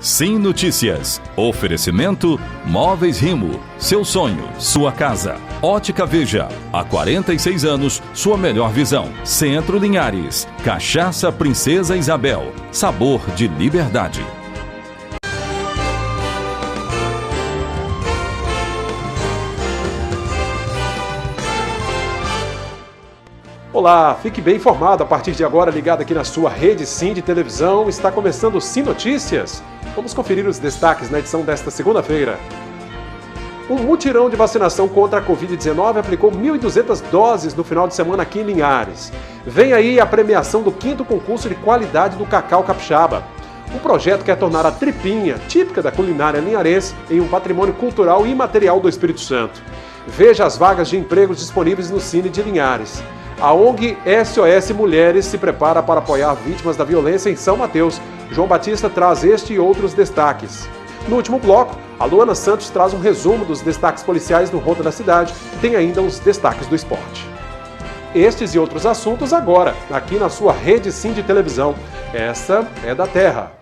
Sim Notícias. Oferecimento Móveis Rimo. Seu sonho, sua casa. Ótica Veja. Há 46 anos, sua melhor visão. Centro Linhares. Cachaça Princesa Isabel. Sabor de liberdade. Olá, fique bem informado a partir de agora, ligado aqui na sua rede Sim de televisão. Está começando o Sim Notícias. Vamos conferir os destaques na edição desta segunda-feira. Um mutirão de vacinação contra a Covid-19 aplicou 1.200 doses no final de semana aqui em Linhares. Vem aí a premiação do 5º concurso de qualidade do cacau capixaba. O projeto quer tornar a tripinha, típica da culinária linharense, em um patrimônio cultural e imaterial do Espírito Santo. Veja as vagas de empregos disponíveis no Cine de Linhares. A ONG SOS Mulheres se prepara para apoiar vítimas da violência em São Mateus. João Batista traz este e outros destaques. No último bloco, a Luana Santos traz um resumo dos destaques policiais no Rota da Cidade. Tem ainda os destaques do esporte. Estes e outros assuntos agora, aqui na sua rede Sim de televisão. Essa é da Terra.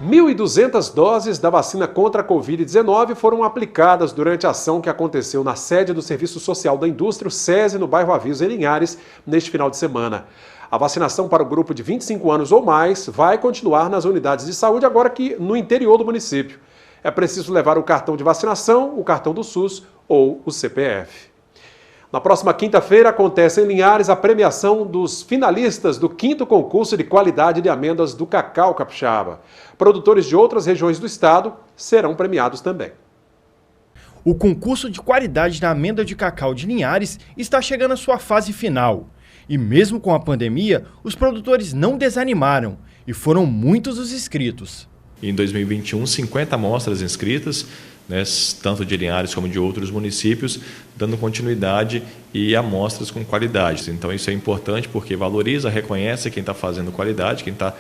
1.200 doses da vacina contra a Covid-19 foram aplicadas durante a ação que aconteceu na sede do Serviço Social da Indústria, o SESI, no bairro Aviso, em Linhares, neste final de semana. A vacinação para o grupo de 25 anos ou mais vai continuar nas unidades de saúde, agora que no interior do município. É preciso levar o cartão de vacinação, o cartão do SUS ou o CPF. Na próxima quinta-feira acontece em Linhares a premiação dos finalistas do 5º concurso de qualidade de amêndoas do cacau capixaba. Produtores de outras regiões do estado serão premiados também. O concurso de qualidade da amêndoa de cacau de Linhares está chegando à sua fase final. E mesmo com a pandemia, os produtores não desanimaram e foram muitos os inscritos. Em 2021, 50 amostras inscritas, tanto de Linhares como de outros municípios, dando continuidade e amostras com qualidade. Então isso é importante porque valoriza, reconhece quem está fazendo qualidade, quem está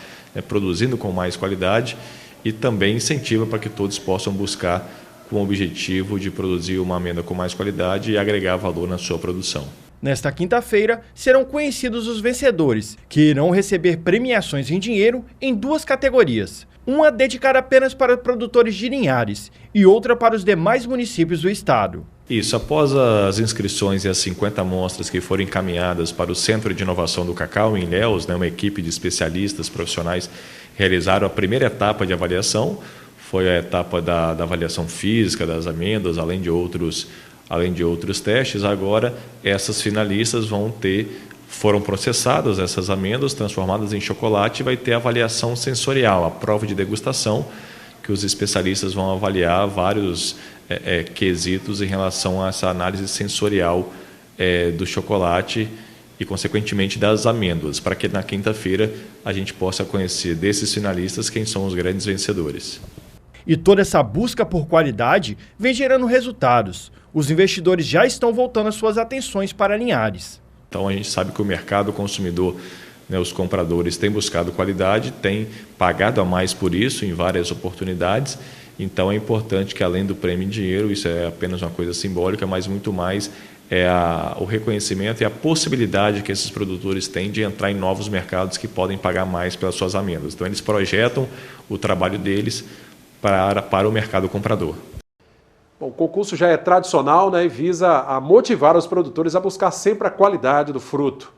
produzindo com mais qualidade e também incentiva para que todos possam buscar com o objetivo de produzir uma amêndoa com mais qualidade e agregar valor na sua produção. Nesta quinta-feira, serão conhecidos os vencedores, que irão receber premiações em dinheiro em 2 categorias. Uma dedicada apenas para produtores de Linhares e outra para os demais municípios do estado. Isso, após as inscrições e as 50 amostras que foram encaminhadas para o Centro de Inovação do Cacau, em Ilhéus, uma equipe de especialistas profissionais realizaram a primeira etapa de avaliação, foi a etapa da avaliação física das amêndoas, além de outros testes. Agora, essas finalistas foram processadas essas amêndoas, transformadas em chocolate, e vai ter a avaliação sensorial, a prova de degustação, que os especialistas vão avaliar vários quesitos em relação a essa análise sensorial do chocolate e, consequentemente, das amêndoas, para que na quinta-feira a gente possa conhecer desses finalistas quem são os grandes vencedores. E toda essa busca por qualidade vem gerando resultados. Os investidores já estão voltando as suas atenções para Linhares. Então a gente sabe que o mercado, o consumidor, os compradores têm buscado qualidade, têm pagado a mais por isso em várias oportunidades. Então é importante que, além do prêmio em dinheiro, isso é apenas uma coisa simbólica, mas muito mais o reconhecimento e a possibilidade que esses produtores têm de entrar em novos mercados que podem pagar mais pelas suas amêndoas. Então eles projetam o trabalho deles para o mercado comprador. Bom, o concurso já é tradicional, e visa a motivar os produtores a buscar sempre a qualidade do fruto.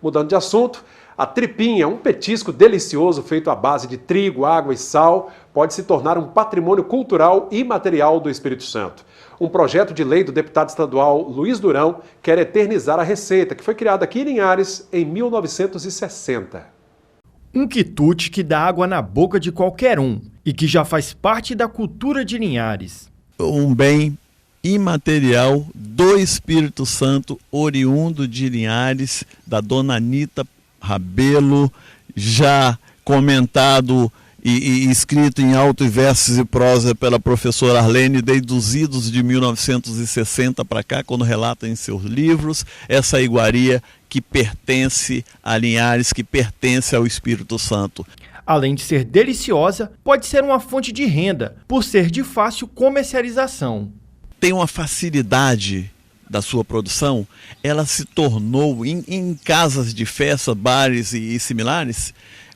Mudando de assunto, a tripinha, um petisco delicioso feito à base de trigo, água e sal, pode se tornar um patrimônio cultural e imaterial do Espírito Santo. Um projeto de lei do deputado estadual Luiz Durão quer eternizar a receita, que foi criada aqui em Linhares em 1960. Um quitute que dá água na boca de qualquer um e que já faz parte da cultura de Linhares. Um bem imaterial do Espírito Santo, oriundo de Linhares, da dona Anita Rabelo, já comentado e escrito em alto e versos e prosa pela professora Arlene desde os idos de 1960 para cá, quando relata em seus livros essa iguaria que pertence a Linhares, que pertence ao Espírito Santo. Além de ser deliciosa, pode ser uma fonte de renda, por ser de fácil comercialização. Tem uma facilidade da sua produção, ela se tornou, em casas de festa, bares e similares,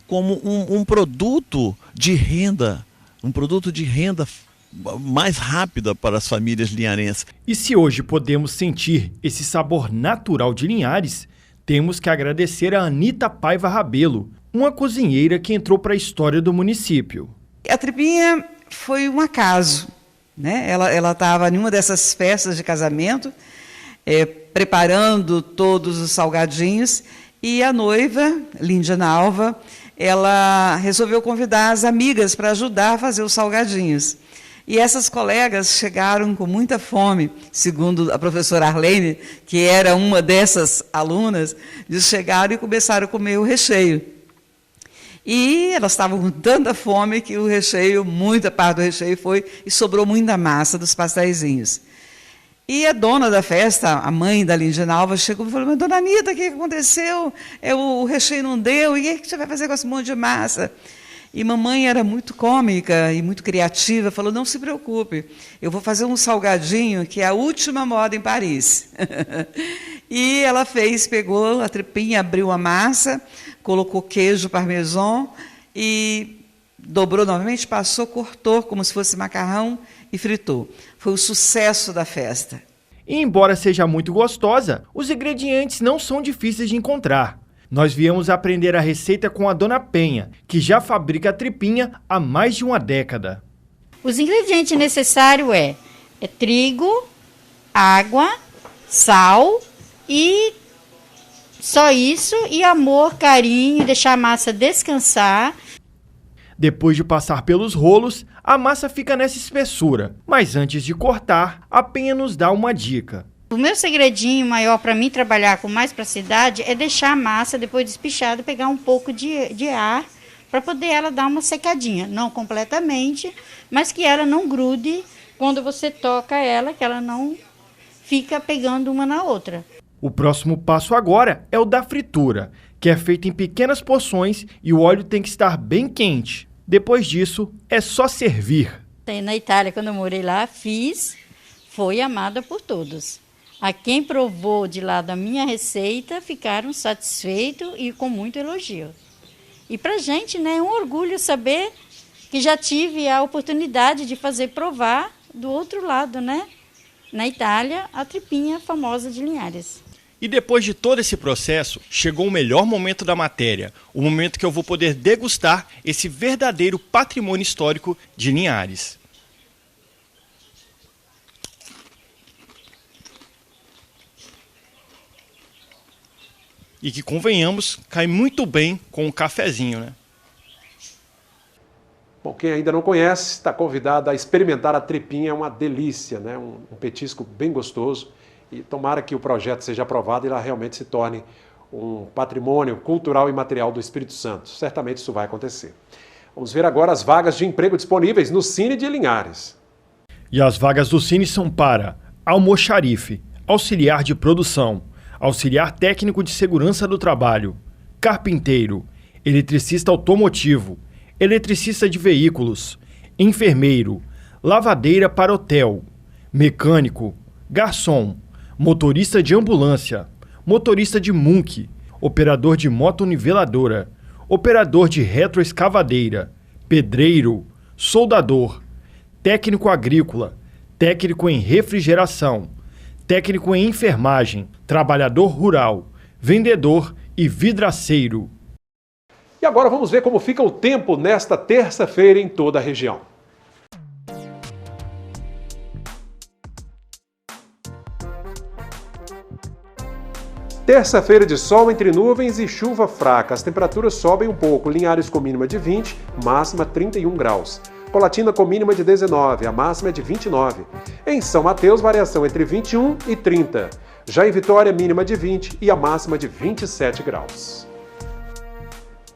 como um produto de renda, mais rápida para as famílias linharenses. E se hoje podemos sentir esse sabor natural de Linhares, temos que agradecer a Anita Paiva Rabelo, uma cozinheira que entrou para a história do município. A tripinha foi um acaso, né? Ela estava em uma dessas festas de casamento, preparando todos os salgadinhos, e a noiva, Líndia Nalva, ela resolveu convidar as amigas para ajudar a fazer os salgadinhos. E essas colegas chegaram com muita fome, segundo a professora Arlene, que era uma dessas alunas, eles chegaram e começaram a comer o recheio. E elas estavam com tanta fome que o recheio, muita parte do recheio foi, e sobrou muita massa dos pasteizinhos. E a dona da festa, a mãe da Líndia Nalva, chegou e falou: mas, dona Anita, o que aconteceu? O recheio não deu, e o que você vai fazer com esse monte de massa? E mamãe era muito cômica e muito criativa, falou: não se preocupe, eu vou fazer um salgadinho que é a última moda em Paris. E ela pegou a tripinha, abriu a massa, colocou queijo parmesão e dobrou novamente, passou, cortou como se fosse macarrão e fritou. Foi o sucesso da festa. E embora seja muito gostosa, os ingredientes não são difíceis de encontrar. Nós viemos aprender a receita com a Dona Penha, que já fabrica a tripinha há mais de uma década. Os ingredientes necessários é trigo, água, sal e só isso, e amor, carinho, deixar a massa descansar. Depois de passar pelos rolos, a massa fica nessa espessura. Mas antes de cortar, a Penha nos dá uma dica. O meu segredinho maior para mim trabalhar com mais praticidade é deixar a massa, depois de espichada, pegar um pouco de ar para poder ela dar uma secadinha. Não completamente, mas que ela não grude quando você toca ela, que ela não fica pegando uma na outra. O próximo passo agora é o da fritura, que é feito em pequenas porções e o óleo tem que estar bem quente. Depois disso, é só servir. Na Itália, quando eu morei lá, foi amada por todos. A quem provou de lá da minha receita, ficaram satisfeitos e com muito elogio. E para a gente, né, é um orgulho saber que já tive a oportunidade de fazer provar do outro lado, né, na Itália, a tripinha famosa de Linhares. E depois de todo esse processo, chegou o melhor momento da matéria, o momento que eu vou poder degustar esse verdadeiro patrimônio histórico de Linhares. E que, convenhamos, cai muito bem com um cafezinho, né? Bom, quem ainda não conhece, está convidado a experimentar a tripinha, é uma delícia, né? Um petisco bem gostoso. E tomara que o projeto seja aprovado e ela realmente se torne um patrimônio cultural e material do Espírito Santo. Certamente isso vai acontecer. Vamos ver agora as vagas de emprego disponíveis no Cine de Linhares. E as vagas do Cine são para almoxarife, auxiliar de produção, auxiliar técnico de segurança do trabalho, carpinteiro, eletricista automotivo, eletricista de veículos, enfermeiro, lavadeira para hotel, mecânico, garçom, motorista de ambulância, motorista de MUNC, operador de motoniveladora, operador de retroescavadeira, pedreiro, soldador, técnico agrícola, técnico em refrigeração, técnico em enfermagem, trabalhador rural, vendedor e vidraceiro. E agora vamos ver como fica o tempo nesta terça-feira em toda a região. Terça-feira de sol entre nuvens e chuva fraca. As temperaturas sobem um pouco. Linhares com mínima de 20, máxima 31 graus. Colatina com mínima de 19, a máxima é de 29. Em São Mateus, variação entre 21 e 30. Já em Vitória, mínima de 20 e a máxima de 27 graus.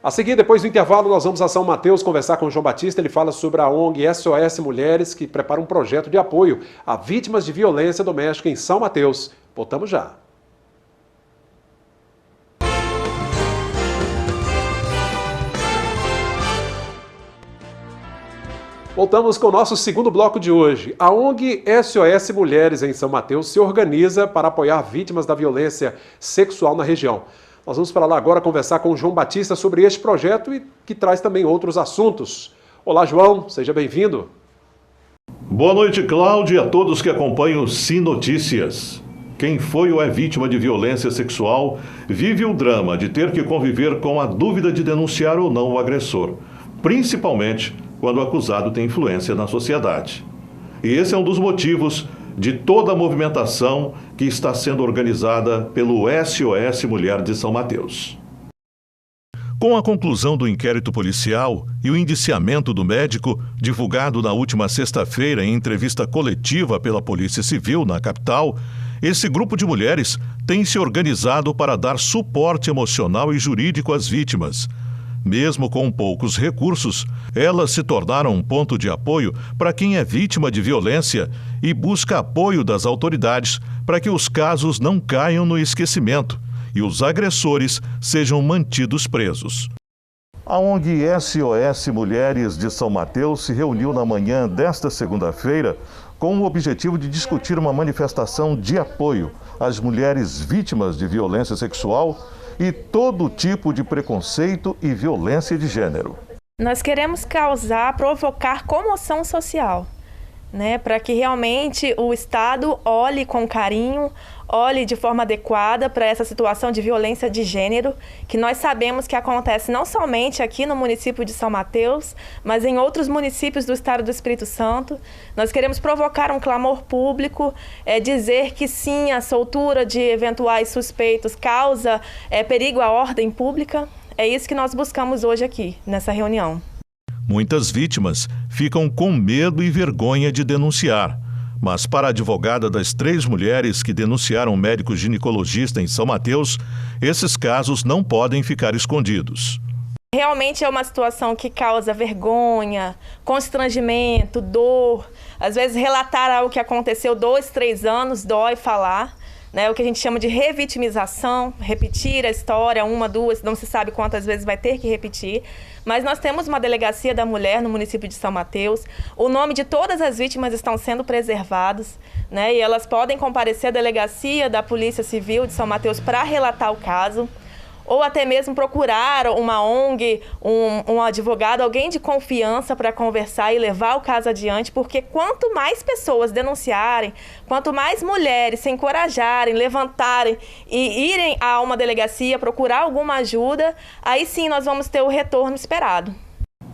A seguir, depois do intervalo, nós vamos a São Mateus conversar com o João Batista. Ele fala sobre a ONG SOS Mulheres, que prepara um projeto de apoio a vítimas de violência doméstica em São Mateus. Voltamos já. Voltamos com o nosso segundo bloco de hoje. A ONG SOS Mulheres em São Mateus se organiza para apoiar vítimas da violência sexual na região. Nós vamos para lá agora conversar com o João Batista sobre este projeto e que traz também outros assuntos. Olá, João, seja bem-vindo. Boa noite, Cláudia, e a todos que acompanham o Sim Notícias. Quem foi ou é vítima de violência sexual vive o drama de ter que conviver com a dúvida de denunciar ou não o agressor, principalmente quando o acusado tem influência na sociedade. E esse é um dos motivos de toda a movimentação que está sendo organizada pelo SOS Mulher de São Mateus. Com a conclusão do inquérito policial e o indiciamento do médico, divulgado na última sexta-feira em entrevista coletiva pela Polícia Civil na capital, esse grupo de mulheres tem se organizado para dar suporte emocional e jurídico às vítimas. Mesmo com poucos recursos, elas se tornaram um ponto de apoio para quem é vítima de violência e busca apoio das autoridades para que os casos não caiam no esquecimento e os agressores sejam mantidos presos. A ONG SOS Mulheres de São Mateus se reuniu na manhã desta segunda-feira com o objetivo de discutir uma manifestação de apoio às mulheres vítimas de violência sexual e todo tipo de preconceito e violência de gênero. Nós queremos provocar comoção social, para que realmente o Estado olhe com carinho, olhe de forma adequada para essa situação de violência de gênero, que nós sabemos que acontece não somente aqui no município de São Mateus, mas em outros municípios do estado do Espírito Santo. Nós queremos provocar um clamor público, dizer que sim, a soltura de eventuais suspeitos causa perigo à ordem pública. É isso que nós buscamos hoje aqui, nessa reunião. Muitas vítimas ficam com medo e vergonha de denunciar. Mas para a advogada das 3 mulheres que denunciaram o médico ginecologista em São Mateus, esses casos não podem ficar escondidos. Realmente é uma situação que causa vergonha, constrangimento, dor. Às vezes relatar algo que aconteceu 2, 3 anos, dói falar. O que a gente chama de revitimização, repetir a história, 1, 2, não se sabe quantas vezes vai ter que repetir. Mas nós temos uma delegacia da mulher no município de São Mateus. O nome de todas as vítimas estão sendo preservados, e elas podem comparecer à delegacia da Polícia Civil de São Mateus para relatar o caso, ou até mesmo procurar uma ONG, um advogado, alguém de confiança para conversar e levar o caso adiante, porque quanto mais pessoas denunciarem, quanto mais mulheres se encorajarem, levantarem e irem a uma delegacia procurar alguma ajuda, aí sim nós vamos ter o retorno esperado.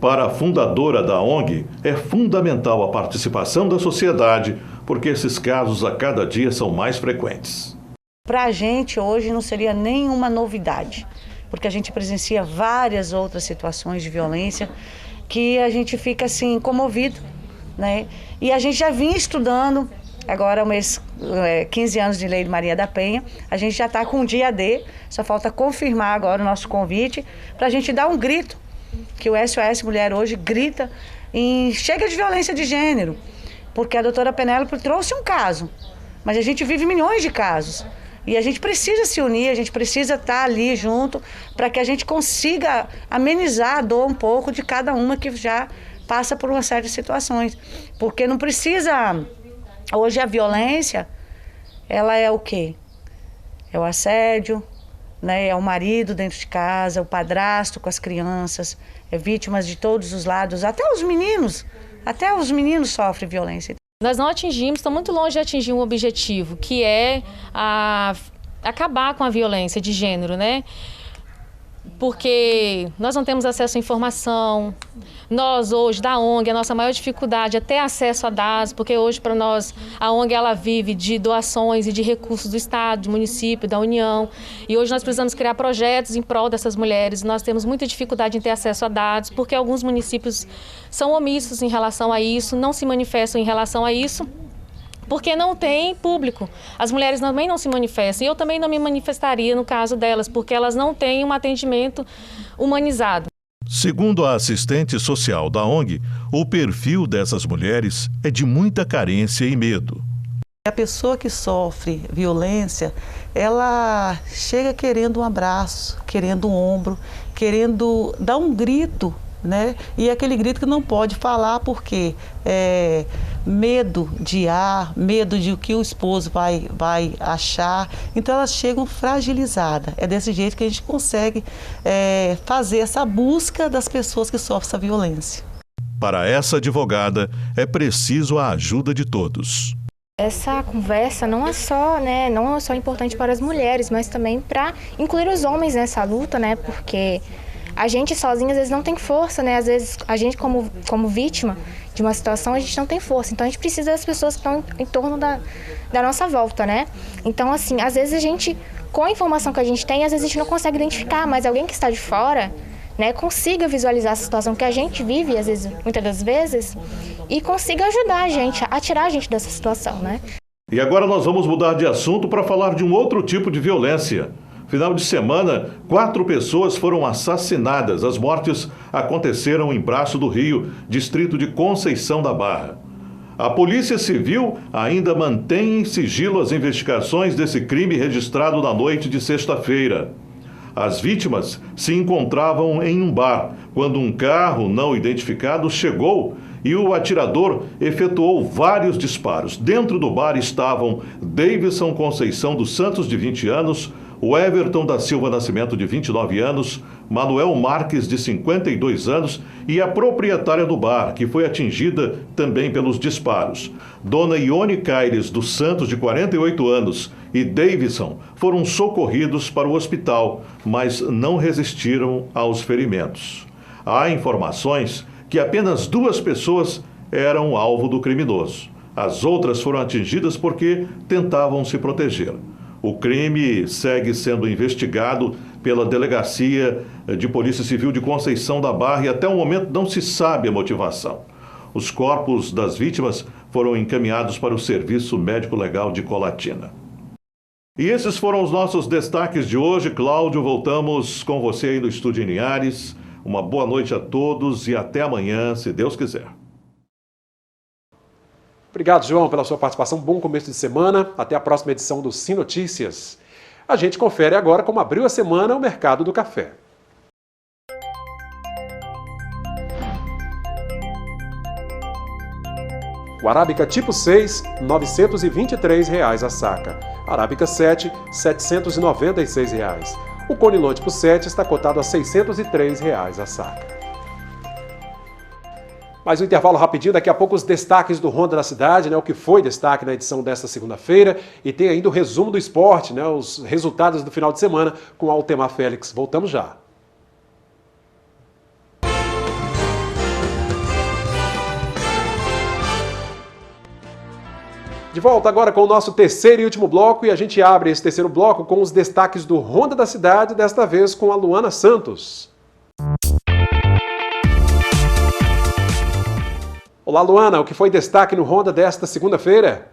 Para a fundadora da ONG, é fundamental a participação da sociedade, porque esses casos a cada dia são mais frequentes. Para a gente hoje não seria nenhuma novidade, porque a gente presencia várias outras situações de violência que a gente fica assim comovido, E a gente já vinha estudando, agora 15 anos de Lei de Maria da Penha, a gente já está com o dia D, só falta confirmar agora o nosso convite para a gente dar um grito, que o SOS Mulher hoje grita em chega de violência de gênero, porque a doutora Penélope trouxe um caso, mas a gente vive milhões de casos. E a gente precisa se unir, a gente precisa estar ali junto para que a gente consiga amenizar a dor um pouco de cada uma que já passa por uma série de situações. Porque não precisa... Hoje a violência, ela é o quê? É o assédio, é o marido dentro de casa, o padrasto com as crianças, é vítimas de todos os lados, até os meninos sofrem violência. Nós não atingimos, estamos muito longe de atingir um objetivo, que é acabar com a violência de gênero, Porque nós não temos acesso à informação. Nós hoje, da ONG, a nossa maior dificuldade é ter acesso a dados, porque hoje para nós a ONG ela vive de doações e de recursos do Estado, do município, da União. E hoje nós precisamos criar projetos em prol dessas mulheres. Nós temos muita dificuldade em ter acesso a dados, porque alguns municípios são omissos em relação a isso, não se manifestam em relação a isso. Porque não tem público. As mulheres também não se manifestam. E eu também não me manifestaria no caso delas, porque elas não têm um atendimento humanizado. Segundo a assistente social da ONG, o perfil dessas mulheres é de muita carência e medo. A pessoa que sofre violência, ela chega querendo um abraço, querendo um ombro, querendo dar um grito né? E aquele grito que não pode falar porque medo de medo de o que o esposo vai achar. Então elas chegam fragilizadas. É desse jeito que a gente consegue fazer essa busca das pessoas que sofrem essa violência. Para essa advogada, é preciso a ajuda de todos. Essa conversa não é só importante para as mulheres, mas também para incluir os homens nessa luta, né? Porque a gente sozinha às vezes não tem força, né? Às vezes a gente como vítima de uma situação, a gente não tem força. Então a gente precisa das pessoas que estão em torno da nossa volta, né? Então assim, às vezes a gente, com a informação que a gente tem, às vezes a gente não consegue identificar, mas alguém que está de fora, né, consiga visualizar a situação que a gente vive, às vezes, muitas das vezes, e consiga ajudar a gente, a tirar a gente dessa situação, né? E agora nós vamos mudar de assunto para falar de um outro tipo de violência. Final de semana, 4 pessoas foram assassinadas. As mortes aconteceram em Braço do Rio, distrito de Conceição da Barra. A Polícia Civil ainda mantém em sigilo as investigações desse crime registrado na noite de sexta-feira. As vítimas se encontravam em um bar, quando um carro não identificado chegou e o atirador efetuou vários disparos. Dentro do bar estavam Davidson Conceição dos Santos, de 20 anos, o Everton da Silva Nascimento, de 29 anos, Manuel Marques, de 52 anos, e a proprietária do bar, que foi atingida também pelos disparos. Dona Ione Caires dos Santos, de 48 anos, e Davidson foram socorridos para o hospital, mas não resistiram aos ferimentos. Há informações que apenas 2 pessoas eram alvo do criminoso. As outras foram atingidas porque tentavam se proteger. O crime segue sendo investigado pela Delegacia de Polícia Civil de Conceição da Barra e até o momento não se sabe a motivação. Os corpos das vítimas foram encaminhados para o Serviço Médico Legal de Colatina. E esses foram os nossos destaques de hoje. Cláudio, voltamos com você aí no Estúdio Linhares. Uma boa noite a todos e até amanhã, se Deus quiser. Obrigado, João, pela sua participação. Bom começo de semana. Até a próxima edição do Sim Notícias. A gente confere agora como abriu a semana o mercado do café. O Arábica tipo 6, R$ 923 a saca. Arábica 7, R$ 796. O Conilon tipo 7 está cotado a R$ 603 a saca. Mais um intervalo rapidinho, daqui a pouco os destaques do Ronda da Cidade, né, o que foi destaque na edição desta segunda-feira, e tem ainda o resumo do esporte, né, os resultados do final de semana com Altemar Félix. Voltamos já. De volta agora com o nosso terceiro e último bloco, e a gente abre esse terceiro bloco com os destaques do Ronda da Cidade, desta vez com a Luana Santos. Olá, Luana, o que foi destaque no Ronda desta segunda-feira?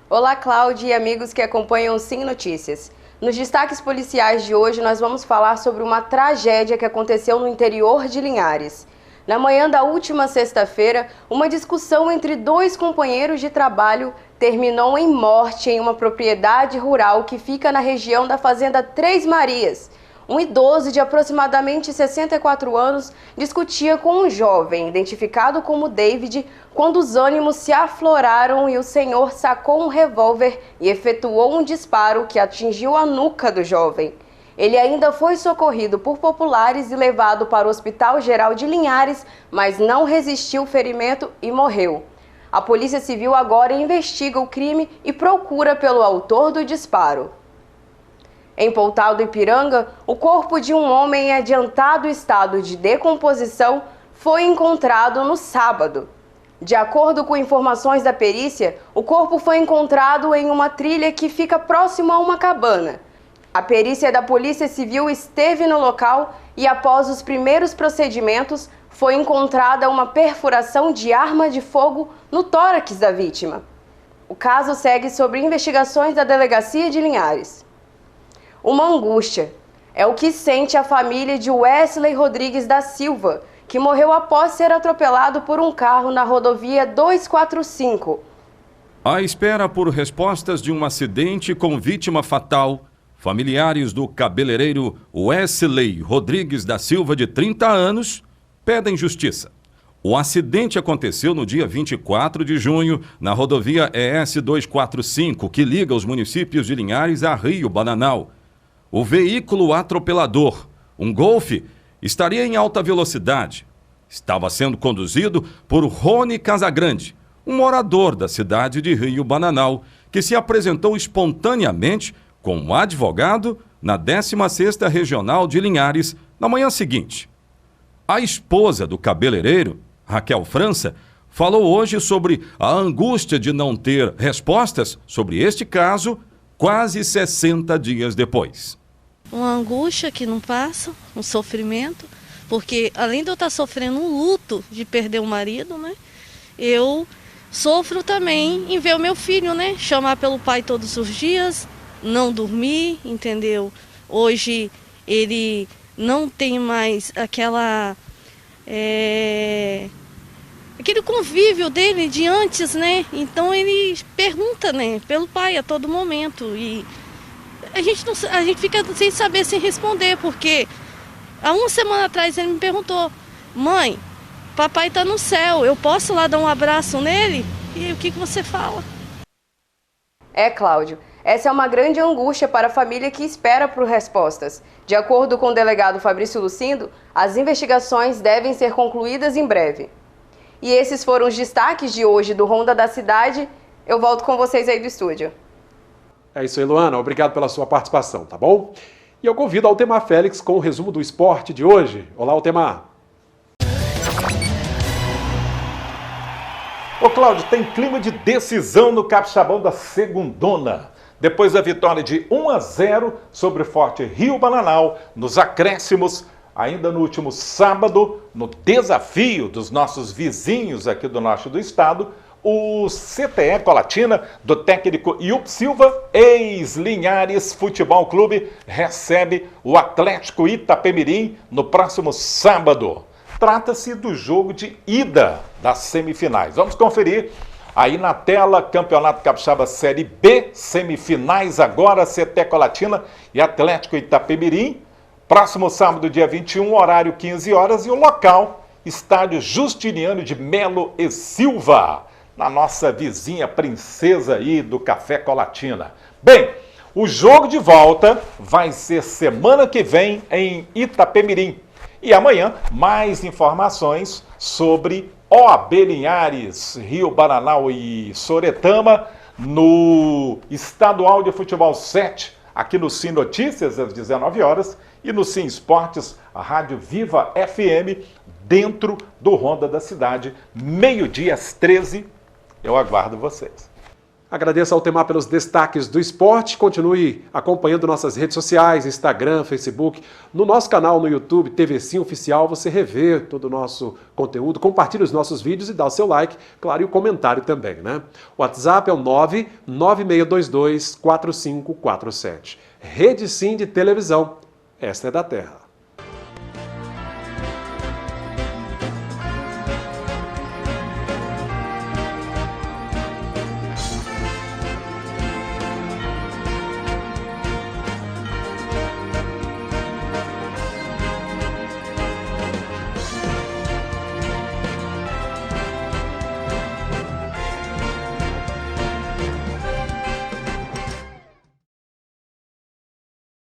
Olá, Cláudia e amigos que acompanham o Sim Notícias. Nos destaques policiais de hoje, nós vamos falar sobre uma tragédia que aconteceu no interior de Linhares. Na manhã da última sexta-feira, uma discussão entre 2 companheiros de trabalho terminou em morte em uma propriedade rural que fica na região da Fazenda Três Marias. Um idoso de aproximadamente 64 anos discutia com um jovem, identificado como David, quando os ânimos se afloraram e o senhor sacou um revólver e efetuou um disparo que atingiu a nuca do jovem. Ele ainda foi socorrido por populares e levado para o Hospital Geral de Linhares, mas não resistiu ao ferimento e morreu. A Polícia Civil agora investiga o crime e procura pelo autor do disparo. Em Pontal do Ipiranga, o corpo de um homem em adiantado estado de decomposição foi encontrado no sábado. De acordo com informações da perícia, o corpo foi encontrado em uma trilha que fica próximo a uma cabana. A perícia da Polícia Civil esteve no local e, após os primeiros procedimentos, foi encontrada uma perfuração de arma de fogo no tórax da vítima. O caso segue sob investigações da Delegacia de Linhares. Uma angústia é o que sente a família de Wesley Rodrigues da Silva, que morreu após ser atropelado por um carro na rodovia 245. À espera por respostas de um acidente com vítima fatal, Familiares do cabeleireiro Wesley Rodrigues da Silva, de 30 anos, pedem justiça. O acidente aconteceu no dia 24 de junho, na rodovia ES 245, que liga os municípios de Linhares a Rio Bananal. O veículo atropelador, um Golf, estaria em alta velocidade. Estava sendo conduzido por Rony Casagrande, um morador da cidade de Rio Bananal, que se apresentou espontaneamente com um advogado na 16ª Regional de Linhares na manhã seguinte. A esposa do cabeleireiro, Raquel França, falou hoje sobre a angústia de não ter respostas sobre este caso quase 60 dias depois. Uma angústia que não passa, um sofrimento, porque além de eu estar sofrendo um luto de perder o marido, né, eu sofro também em ver o meu filho, né, chamar pelo pai todos os dias, não dormir, entendeu? Hoje ele não tem mais aquele convívio dele de antes, né? Então ele pergunta, né, pelo pai a todo momento e a gente fica sem saber, sem responder, porque há uma semana atrás ele me perguntou: mãe, papai está no céu, eu posso lá dar um abraço nele? E o que você fala? Cláudio, essa é uma grande angústia para a família que espera por respostas. De acordo com o delegado Fabrício Lucindo, as investigações devem ser concluídas em breve. E esses foram os destaques de hoje do Ronda da Cidade. Eu volto com vocês aí do estúdio. É isso aí, Luana. Obrigado pela sua participação, tá bom? E eu convido Altemar Félix com o resumo do esporte de hoje. Olá, Altemar. Ô Cláudio, tem clima de decisão no Capixabão da Segundona. Depois da vitória de 1-0 sobre o Forte Rio Bananal, nos acréscimos, ainda no último sábado, no desafio dos nossos vizinhos aqui do norte do estado, o CTE Colatina, do técnico Ilp Silva, ex-Linhares Futebol Clube, recebe o Atlético Itapemirim no próximo sábado. Trata-se do jogo de ida das semifinais. Vamos conferir aí na tela, Campeonato Capixaba Série B, semifinais agora, CTE Colatina e Atlético Itapemirim. Próximo sábado, dia 21, horário 15 horas, e o local, Estádio Justiniano de Melo e Silva, na nossa vizinha princesa aí do Café Colatina. Bem, o jogo de volta vai ser semana que vem em Itapemirim. E amanhã, mais informações sobre OAB Linhares, Rio Bananal e Soretama, no Estadual de Futebol 7, aqui no Sim Notícias, às 19 horas, e no Sim Esportes, a Rádio Viva FM, dentro do Ronda da Cidade, meio-dia às 13. Eu aguardo vocês. Agradeço ao Altemar pelos destaques do esporte. Continue acompanhando nossas redes sociais, Instagram, Facebook. No nosso canal no YouTube, TV Sim Oficial, você revê todo o nosso conteúdo, compartilha os nossos vídeos e dá o seu like, claro, e o comentário também, né? O WhatsApp é o 996224547. Rede Sim de televisão. Esta é da Terra.